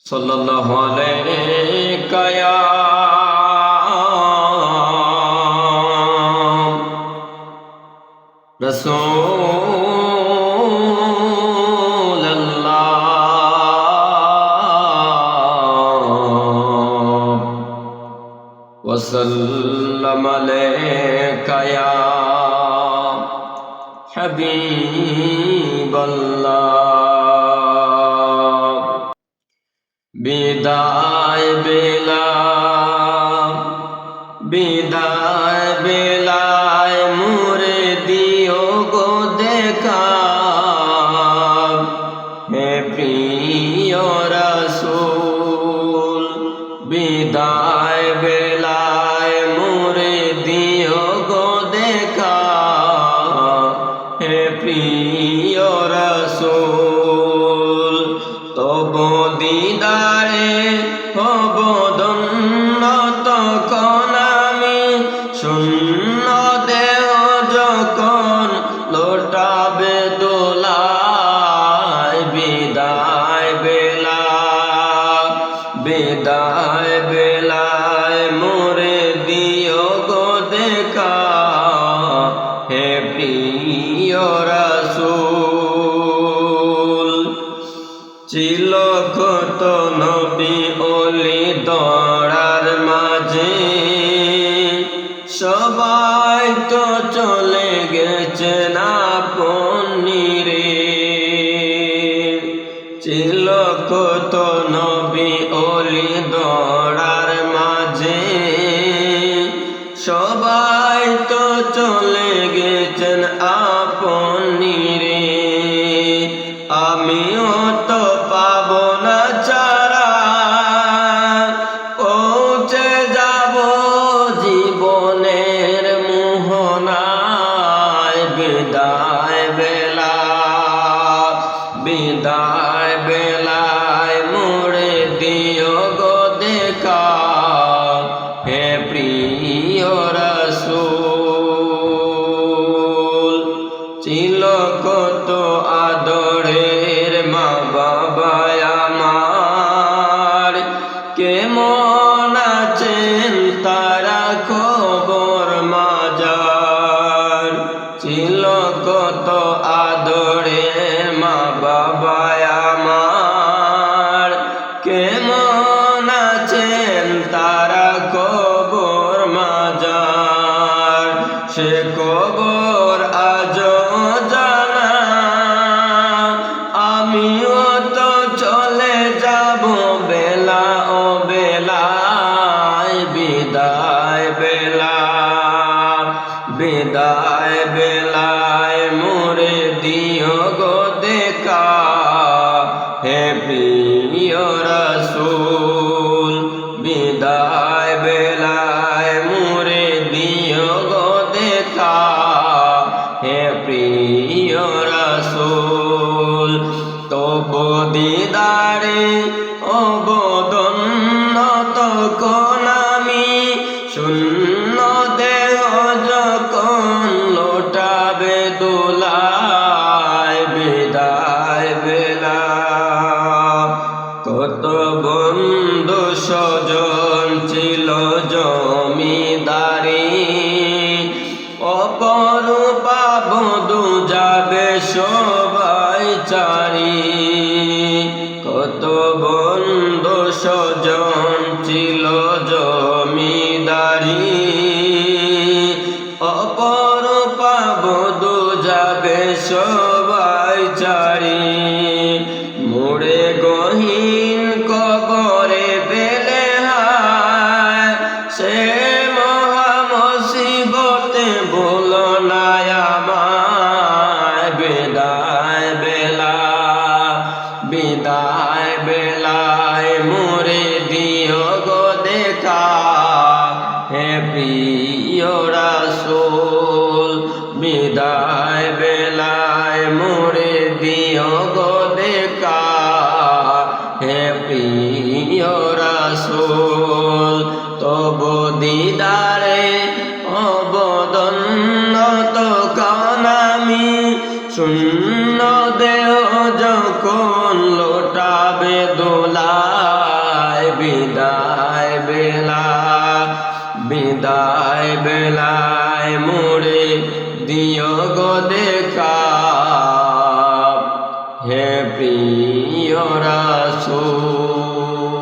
सल्लल्लाहु अलैका या रसूल अल्लाह वसल्लम अलैका या हबीब अल्लाह। বিদায় বেলা বিদায় বেলায় মুরে দিও গো দেখা, হে প্রিয় রাসূল। বিদায় বেলায় মুরে দিও গো দেখা, হে প্রিয় রাসূল। তব দিদারে হব ধন্য তখন আমি, শূন্য দেহ যখন লোটাবে দোলায়। বিদায় বেলা বিদায় বেলায় মোরে দিও গো দেখা, হে প্রিয় রাসূল। ছিল কত নবী ওলি দরার মাঝে, সবাই তো চলে গেছে আপন নিরে। ছিল কত নবী ওলি দরার মাঝে, সবাই তো চলে গেছেন আপন নিরে। আমিও তো পাব না ছাড়া, পৌঁছে যাব জীবনের মোহনায়। বিদায় বেলা বিদায় বেলায় মোরে দিও গো দেখা, হে প্রিয় রাসূল। ছিল কত আদরের মা বাবা আমার, কেমন আছেন তারা খবর মাজার। ছিল কত আদরের মা বাবা আমার, কেমন আছেন তারা খবর মাজার। সে খবর আজও জানা, আমিও তো চলে যাব বেলা ও বেলায়। বিদায় বেলা বিদায় বেলায় মোরে দিও গো দেখা, হে প্রিয় রাসূল। বিদায় বেলায় মোরে দিও গো দেখা, হে প্রিয় রাসূল। তব দিদারে অবদন্য তখন আমি, শূন্য দেহ যখন লোটাবে দোলায়। বিদায় বেলা কত বন্ধু স্বজন ছিল জমিদারি, অপরূপা বধূ যাবে সবাই চারি। কত বন্ধু স্বজন ছিল জমিদারি, অপরূপা বধূ যাবে সবাই চারি। মোরে গহীন কবরে পেলে হায়, সে মহা মুসিবতে ভুলো না আমায়। বিদায় বেলা বিদায় বেলায় মোরে দিও গো দেখা, হে প্রিয় রাসূল। বিদায় বেলায় মোরে দিও গো দেখা, হে প্রিয় রাসূল। তব দিদারে অবদন্য তখন আমি, শূন্য দেহ যখন লোটাবে দোলা। বিদায় বেলা বিদায় বেলায় মোরে দিও গো দেখা হে প্রিয় রাসূল।